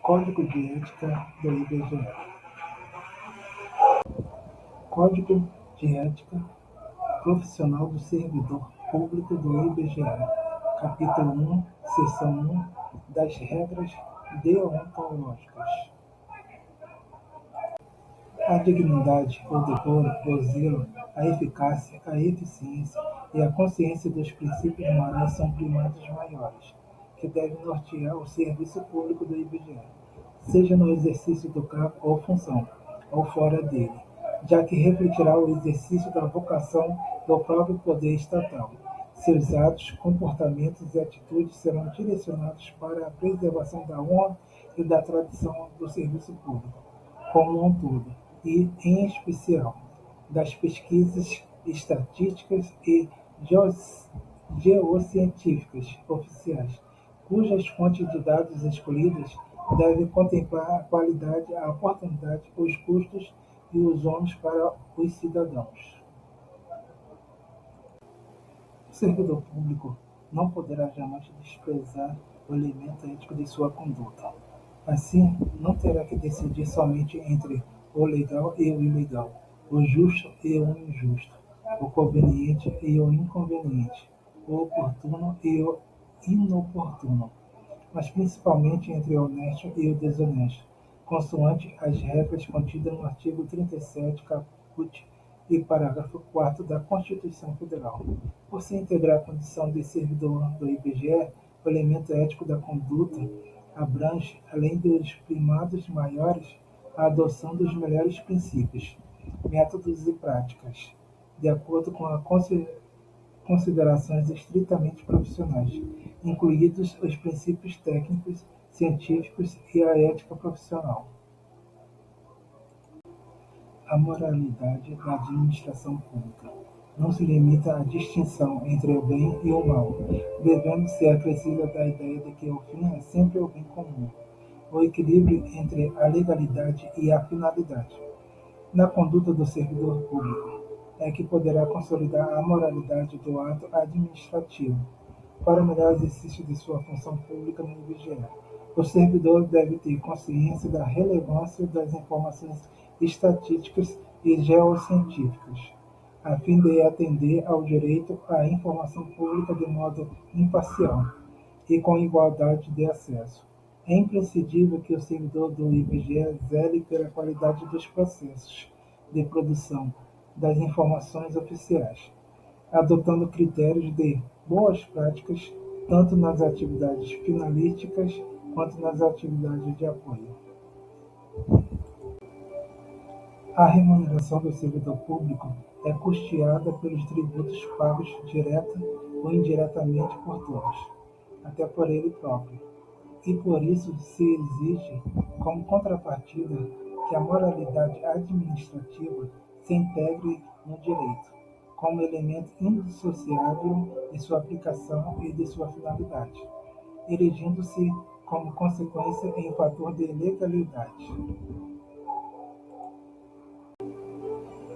Código de Ética do IBGE. Código de Ética Profissional do Servidor Público do IBGE. Capítulo 1, Seção 1 das Regras Deontológicas. A dignidade, o decoro, o zelo, a eficácia, a eficiência e a consciência dos princípios morais são primados maiores, que devem nortear o serviço público do IBGE, seja no exercício do cargo ou função, ou fora dele, já que refletirá o exercício da vocação do próprio poder estatal. Seus atos, comportamentos e atitudes serão direcionados para a preservação da honra e da tradição do serviço público, como um todo, e, em especial, das pesquisas estatísticas e geocientíficas oficiais, cujas fontes de dados escolhidas devem contemplar a qualidade, a oportunidade, os custos e os ônus para os cidadãos. O servidor público não poderá jamais desprezar o elemento ético de sua conduta. Assim, não terá que decidir somente entre o legal e o ilegal, o justo e o injusto, o conveniente e o inconveniente, o oportuno e o inoportuno, mas principalmente entre o honesto e o desonesto, consoante as regras contidas no artigo 37, caput e parágrafo 4º da Constituição Federal. Por se integrar a condição de servidor do IBGE, o elemento ético da conduta abrange, além dos primados maiores, a adoção dos melhores princípios, métodos e práticas, de acordo com as considerações estritamente profissionais, incluídos os princípios técnicos, científicos e a ética profissional. A moralidade da administração pública não se limita à distinção entre o bem e o mal, devendo ser acrescida da ideia de que o fim é sempre o bem comum, o equilíbrio entre a legalidade e a finalidade. Na conduta do servidor público é que poderá consolidar a moralidade do ato administrativo, para o melhor exercício de sua função pública no IBGE. O servidor deve ter consciência da relevância das informações estatísticas e geocientíficas, a fim de atender ao direito à informação pública de modo imparcial e com igualdade de acesso. É imprescindível que o servidor do IBGE zele pela qualidade dos processos de produção das informações oficiais, adotando critérios de boas práticas tanto nas atividades finalísticas quanto nas atividades de apoio. A remuneração do servidor público é custeada pelos tributos pagos direta ou indiretamente por todos, até por ele próprio, e por isso se exige, como contrapartida, que a moralidade administrativa se integre no direito, como elemento indissociável de sua aplicação e de sua finalidade, erigindo-se como consequência em fator de legalidade.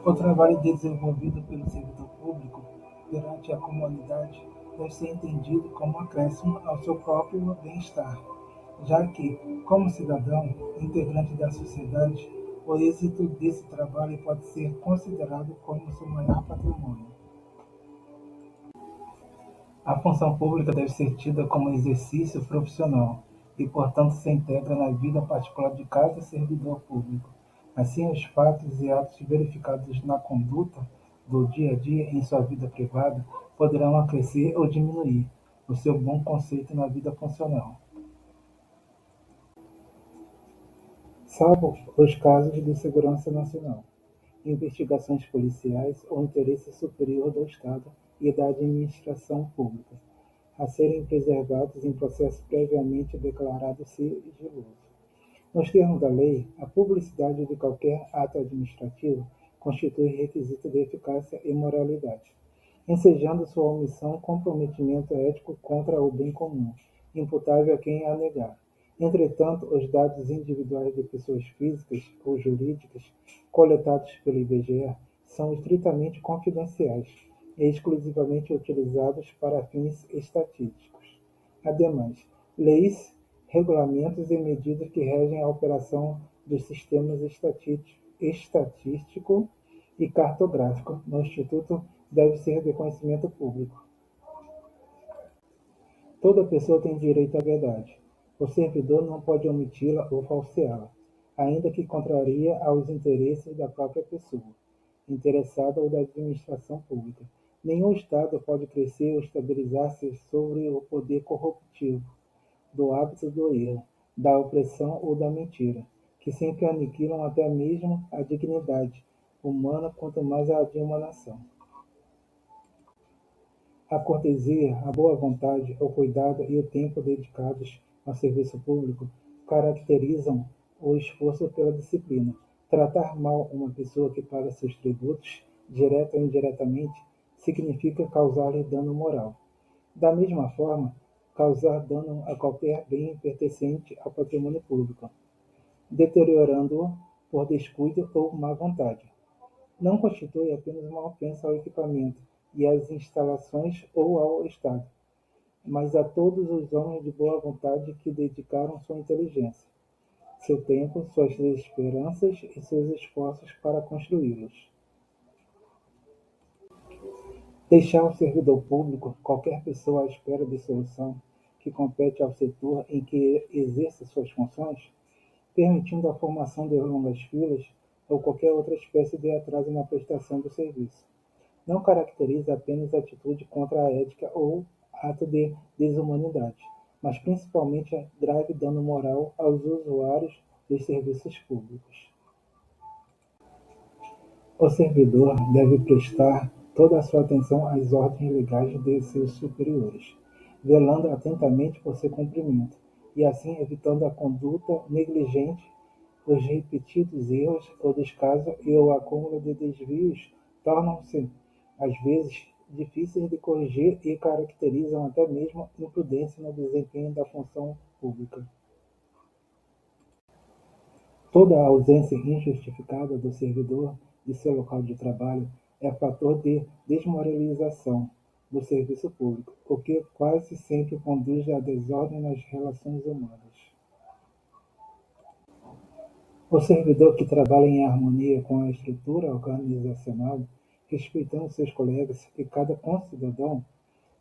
O trabalho desenvolvido pelo servidor público perante a comunidade deve ser entendido como acréscimo ao seu próprio bem-estar, já que, como cidadão, integrante da sociedade, o êxito desse trabalho pode ser considerado como seu maior patrimônio. A função pública deve ser tida como exercício profissional e, portanto, se integra na vida particular de cada servidor público. Assim, os fatos e atos verificados na conduta do dia a dia em sua vida privada poderão acrescer ou diminuir o seu bom conceito na vida funcional. Salvo os casos de segurança nacional, investigações policiais ou interesse superior do Estado e da administração pública, a serem preservados em processo previamente declarado sigiloso. Nos termos da lei, a publicidade de qualquer ato administrativo constitui requisito de eficácia e moralidade, ensejando sua omissão comprometimento ético contra o bem comum, imputável a quem a negar. Entretanto, os dados individuais de pessoas físicas ou jurídicas coletados pelo IBGE são estritamente confidenciais e exclusivamente utilizados para fins estatísticos. Ademais, leis regulamentos e medidas que regem a operação dos sistemas estatístico e cartográfico no Instituto deve ser de conhecimento público. Toda pessoa tem direito à verdade. O servidor não pode omiti-la ou falseá-la, ainda que contraria aos interesses da própria pessoa interessada ou da administração pública. Nenhum Estado pode crescer ou estabilizar-se sobre o poder corruptivo, do hábito do erro, da opressão ou da mentira, que sempre aniquilam até mesmo a dignidade humana, quanto mais a de uma nação. A cortesia, a boa vontade, o cuidado e o tempo dedicados ao serviço público caracterizam o esforço pela disciplina. Tratar mal uma pessoa que paga seus tributos, direta ou indiretamente, significa causar-lhe dano moral. Da mesma forma, causar dano a qualquer bem pertencente ao patrimônio público, deteriorando-o por descuido ou má vontade. Não constitui apenas uma ofensa ao equipamento e às instalações ou ao Estado, mas a todos os homens de boa vontade que dedicaram sua inteligência, seu tempo, suas esperanças e seus esforços para construí-los. Deixar o servidor público, qualquer pessoa à espera de solução que compete ao setor em que exerce suas funções, permitindo a formação de longas filas ou qualquer outra espécie de atraso na prestação do serviço. Não caracteriza apenas atitude contra a ética ou ato de desumanidade, mas principalmente grave dano moral aos usuários dos serviços públicos. O servidor deve prestar toda a sua atenção às ordens legais de seus superiores, velando atentamente por seu cumprimento, e assim evitando a conduta negligente, os repetidos erros ou descaso e o acúmulo de desvios tornam-se, às vezes, difíceis de corrigir e caracterizam até mesmo imprudência no desempenho da função pública. Toda a ausência injustificada do servidor de seu local de trabalho é fator de desmoralização do serviço público, o que quase sempre conduz à desordem nas relações humanas. O servidor que trabalha em harmonia com a estrutura organizacional, respeitando seus colegas e cada concidadão,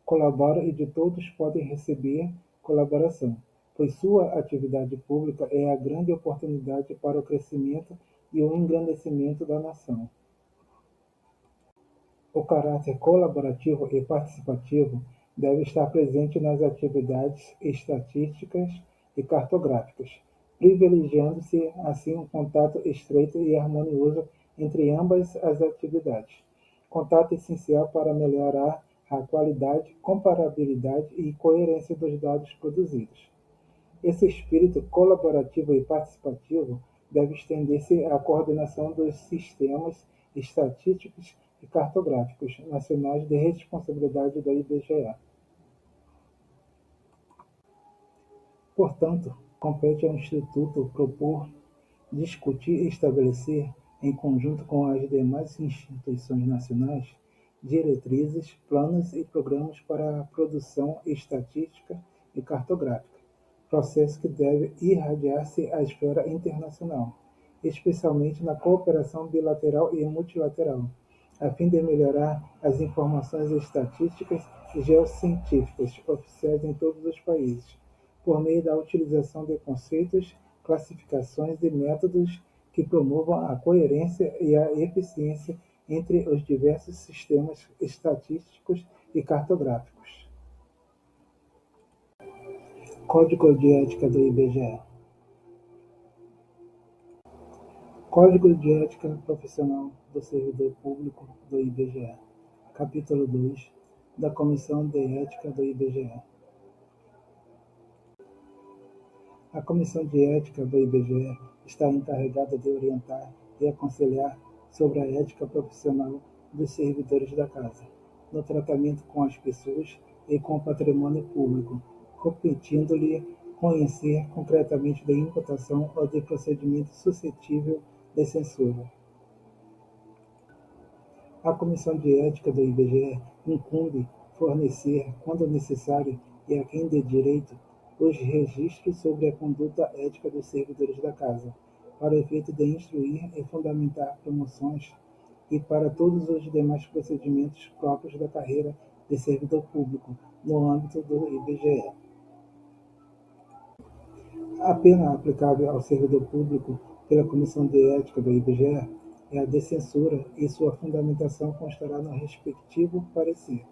colabora e de todos podem receber colaboração, pois sua atividade pública é a grande oportunidade para o crescimento e o engrandecimento da nação. O caráter colaborativo e participativo deve estar presente nas atividades estatísticas e cartográficas, privilegiando-se assim um contato estreito e harmonioso entre ambas as atividades, contato essencial para melhorar a qualidade, comparabilidade e coerência dos dados produzidos. Esse espírito colaborativo e participativo deve estender-se à coordenação dos sistemas estatísticos e cartográficos nacionais de responsabilidade do IBGE. Portanto, compete ao Instituto propor, discutir e estabelecer, em conjunto com as demais instituições nacionais, diretrizes, planos e programas para a produção estatística e cartográfica, processo que deve irradiar-se à esfera internacional, especialmente na cooperação bilateral e multilateral, a fim de melhorar as informações estatísticas e geocientíficas oficiais em todos os países, por meio da utilização de conceitos, classificações e métodos que promovam a coerência e a eficiência entre os diversos sistemas estatísticos e cartográficos. Código de Ética do IBGE. Código de Ética Profissional do Servidor Público do IBGE. Capítulo 2 da Comissão de Ética do IBGE. A Comissão de Ética do IBGE está encarregada de orientar e aconselhar sobre a ética profissional dos servidores da Casa, no tratamento com as pessoas e com o patrimônio público, competindo-lhe conhecer concretamente da imputação ou de procedimento suscetível de censura. A Comissão de Ética do IBGE incumbe fornecer, quando necessário e a quem de direito, os registros sobre a conduta ética dos servidores da Casa, para o efeito de instruir e fundamentar promoções e para todos os demais procedimentos próprios da carreira de servidor público, no âmbito do IBGE. A pena aplicável ao servidor público pela Comissão de Ética do IBGE é a de censura e sua fundamentação constará no respectivo parecer,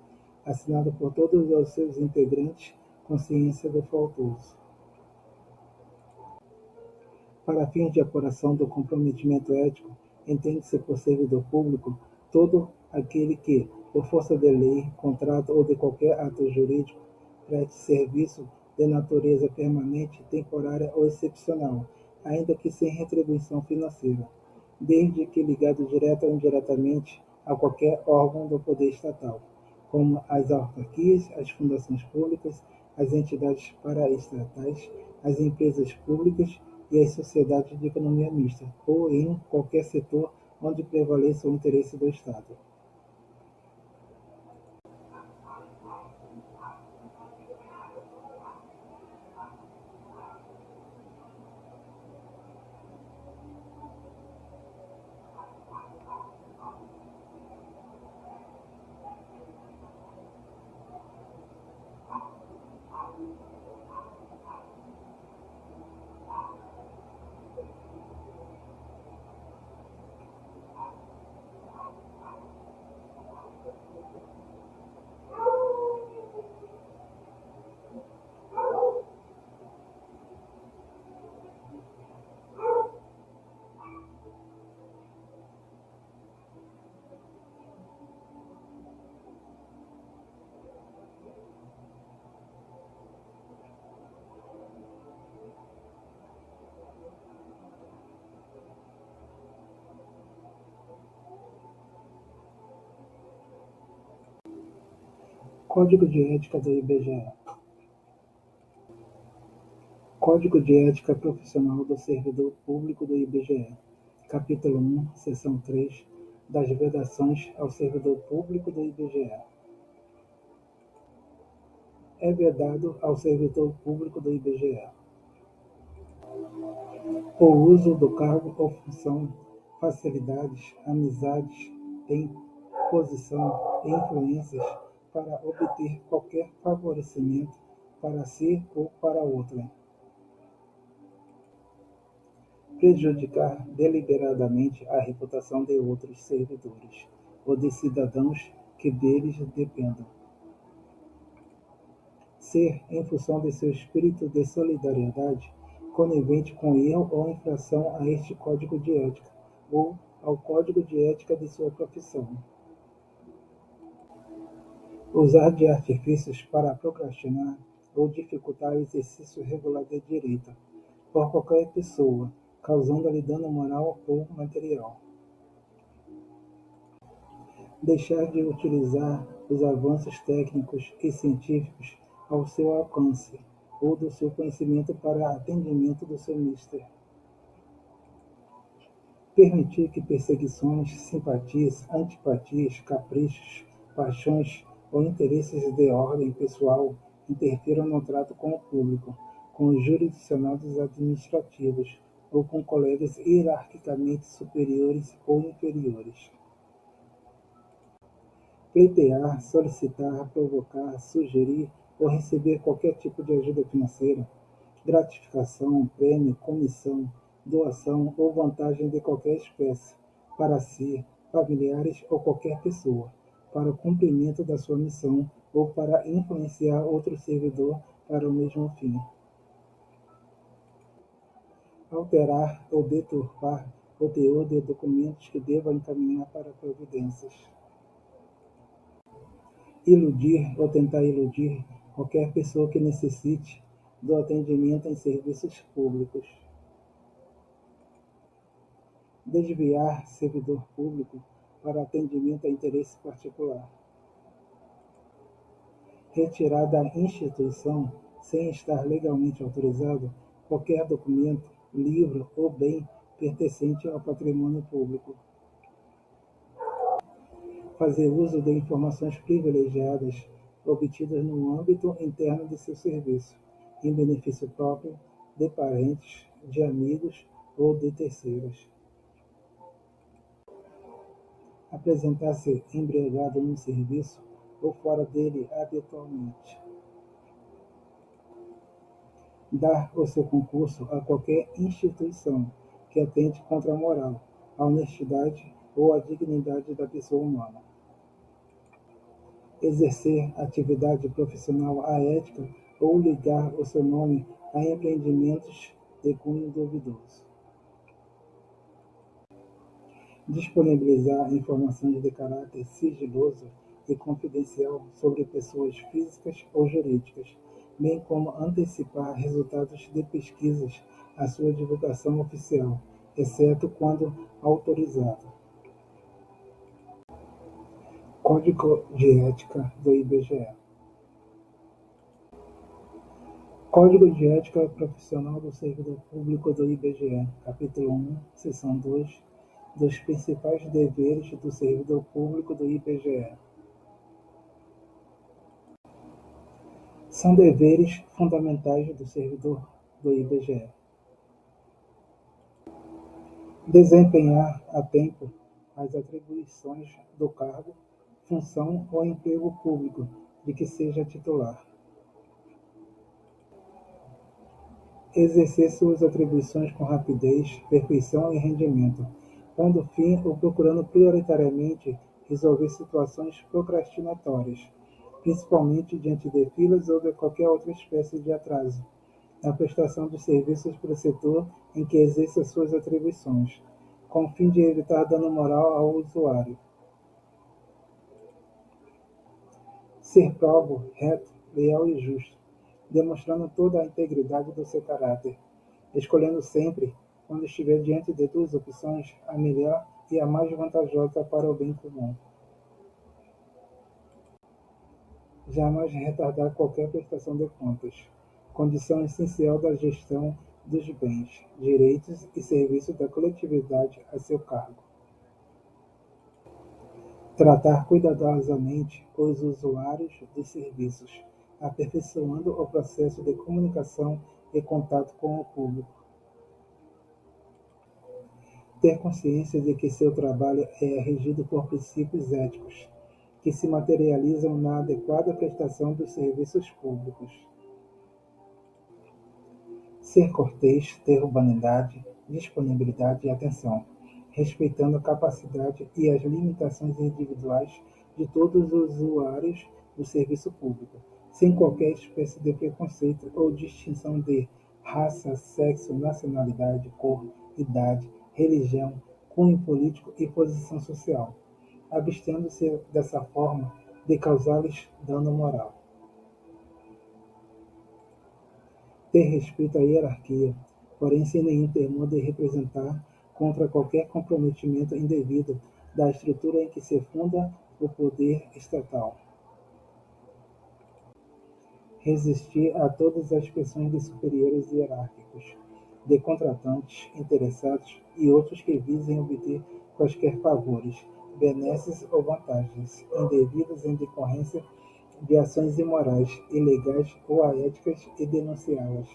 assinado por todos os seus integrantes com ciência do faltoso. Para fins de apuração do comprometimento ético, entende-se por servidor público todo aquele que, por força de lei, contrato ou de qualquer ato jurídico, preste serviço de natureza permanente, temporária ou excepcional, ainda que sem retribuição financeira, desde que ligado direta ou indiretamente a qualquer órgão do poder estatal, como as autarquias, as fundações públicas, as entidades paraestatais, as empresas públicas e as sociedades de economia mista, ou em qualquer setor onde prevaleça o interesse do Estado. Código de Ética do IBGE. Código de Ética Profissional do Servidor Público do IBGE. Capítulo 1, Seção 3, das vedações ao servidor público do IBGE. É vedado ao servidor público do IBGE o uso do cargo ou função, facilidades, amizades, em posição e influências para obter qualquer favorecimento para si ou para outrem, prejudicar deliberadamente a reputação de outros servidores ou de cidadãos que deles dependam, ser, em função de seu espírito de solidariedade, conivente com erro ou infração a este código de ética ou ao código de ética de sua profissão, usar de artifícios para procrastinar ou dificultar o exercício regular de direito por qualquer pessoa, causando-lhe dano moral ou material, deixar de utilizar os avanços técnicos e científicos ao seu alcance ou do seu conhecimento para atendimento do seu mister, permitir que perseguições, simpatias, antipatias, caprichos, paixões ou interesses de ordem pessoal interfiram no trato com o público, com os jurisdicionados administrativos ou com colegas hierarquicamente superiores ou inferiores. Pleitear, solicitar, provocar, sugerir ou receber qualquer tipo de ajuda financeira, gratificação, prêmio, comissão, doação ou vantagem de qualquer espécie, para si, familiares ou qualquer pessoa, para o cumprimento da sua missão ou para influenciar outro servidor para o mesmo fim. Alterar ou deturpar o teor de documentos que deva encaminhar para providências. Iludir ou tentar iludir qualquer pessoa que necessite do atendimento em serviços públicos. Desviar servidor público para atendimento a interesse particular. Retirar da instituição, sem estar legalmente autorizado, qualquer documento, livro ou bem pertencente ao patrimônio público. Fazer uso de informações privilegiadas obtidas no âmbito interno de seu serviço, em benefício próprio, de parentes, de amigos ou de terceiros. Apresentar-se embriagado no serviço ou fora dele habitualmente. Dar o seu concurso a qualquer instituição que atente contra a moral, a honestidade ou a dignidade da pessoa humana. Exercer atividade profissional aética ou ligar o seu nome a empreendimentos de cunho duvidoso. Disponibilizar informações de caráter sigiloso e confidencial sobre pessoas físicas ou jurídicas, bem como antecipar resultados de pesquisas à sua divulgação oficial, exceto quando autorizado. Código de Ética do IBGE. Código de Ética Profissional do Servidor Público do IBGE, capítulo 1, seção 2, dos principais deveres do servidor público do IBGE. São deveres fundamentais do servidor do IBGE. Desempenhar a tempo as atribuições do cargo, função ou emprego público de que seja titular. Exercer suas atribuições com rapidez, perfeição e rendimento, pondo fim ou procurando prioritariamente resolver situações procrastinatórias, principalmente diante de filas ou de qualquer outra espécie de atraso, na prestação de serviços para o setor em que exerça suas atribuições, com o fim de evitar dano moral ao usuário. Ser probo, reto, leal e justo, demonstrando toda a integridade do seu caráter, escolhendo sempre, quando estiver diante de duas opções, a melhor e a mais vantajosa para o bem comum. Jamais retardar qualquer prestação de contas, condição essencial da gestão dos bens, direitos e serviços da coletividade a seu cargo. Tratar cuidadosamente os usuários dos serviços, aperfeiçoando o processo de comunicação e contato com o público. Ter consciência de que seu trabalho é regido por princípios éticos, que se materializam na adequada prestação dos serviços públicos. Ser cortês, ter urbanidade, disponibilidade e atenção, respeitando a capacidade e as limitações individuais de todos os usuários do serviço público, sem qualquer espécie de preconceito ou distinção de raça, sexo, nacionalidade, cor, idade, religião, cunho político e posição social, abstendo-se dessa forma de causar-lhes dano moral. Ter respeito à hierarquia, porém sem nenhum temor de representar contra qualquer comprometimento indevido da estrutura em que se funda o poder estatal. Resistir a todas as pressões de superiores hierárquicos, de contratantes, interessados e outros que visem obter quaisquer favores, benesses ou vantagens indevidas em decorrência de ações imorais, ilegais ou aéticas e denunciá-las.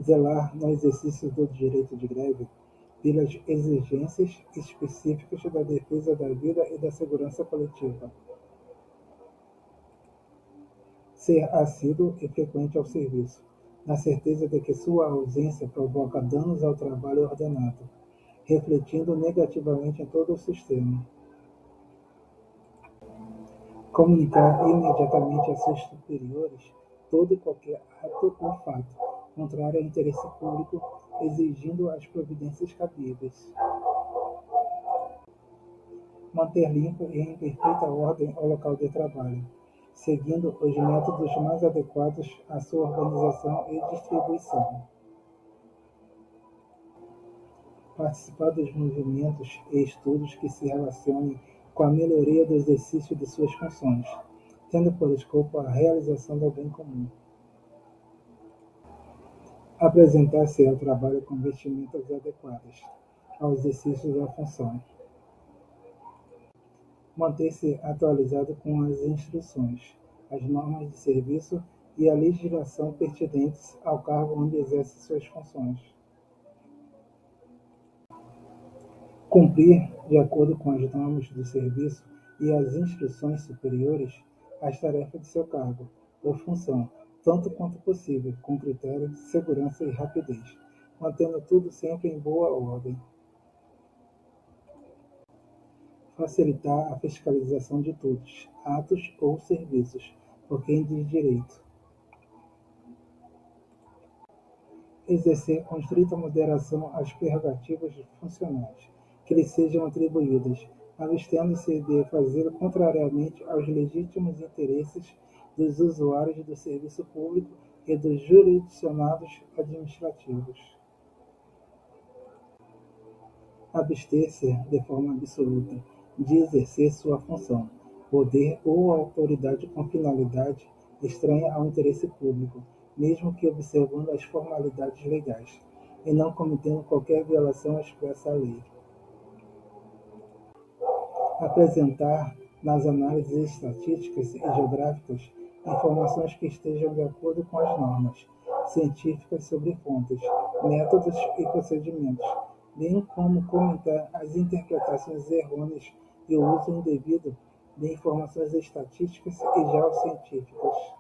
Zelar no exercício do direito de greve pelas exigências específicas da defesa da vida e da segurança coletiva. Ser assíduo e frequente ao serviço, na certeza de que sua ausência provoca danos ao trabalho ordenado, refletindo negativamente em todo o sistema. Comunicar imediatamente a seus superiores todo e qualquer ato ou fato contrário ao interesse público, exigindo as providências cabíveis. Manter limpo e em perfeita ordem o local de trabalho, seguindo os métodos mais adequados à sua organização e distribuição. Participar dos movimentos e estudos que se relacionem com a melhoria do exercício de suas funções, tendo por escopo a realização do bem comum. Apresentar-se ao trabalho com vestimentas adequadas ao exercício da função. Manter-se atualizado com as instruções, as normas de serviço e a legislação pertinentes ao cargo onde exerce suas funções. Cumprir, de acordo com as normas de serviço e as instruções superiores, as tarefas de seu cargo ou função, tanto quanto possível, com critério, segurança e rapidez, mantendo tudo sempre em boa ordem. Facilitar a fiscalização de todos, atos ou serviços, por quem diz direito. Exercer com estrita moderação as prerrogativas funcionais que lhe sejam atribuídas, abstendo-se de fazê-lo contrariamente aos legítimos interesses dos usuários do serviço público e dos jurisdicionados administrativos. Abster-se, de forma absoluta, de exercer sua função, poder ou autoridade com finalidade estranha ao interesse público, mesmo que observando as formalidades legais, e não cometendo qualquer violação expressa à lei. Apresentar, nas análises estatísticas e geográficas, informações que estejam de acordo com as normas científicas sobre fontes, métodos e procedimentos, bem como comentar as interpretações errôneas e o uso indevido de informações estatísticas e geocientíficas.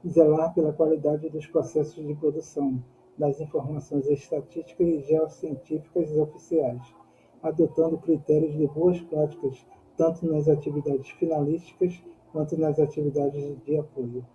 Zelar pela qualidade dos processos de produção das informações estatísticas e geocientíficas oficiais, adotando critérios de boas práticas tanto nas atividades finalísticas quanto nas atividades de apoio.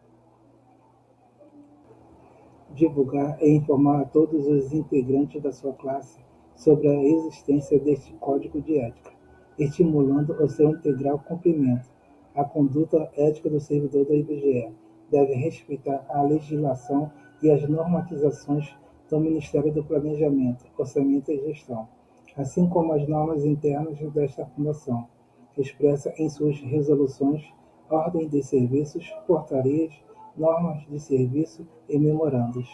Divulgar e informar a todos os integrantes da sua classe sobre a existência deste código de ética, estimulando o seu integral cumprimento. A conduta ética do servidor da IBGE deve respeitar a legislação e as normatizações do Ministério do Planejamento, Orçamento e Gestão, assim como as normas internas desta fundação, expressa em suas resoluções, ordem de serviços, portarias, normas de serviço e memorandos.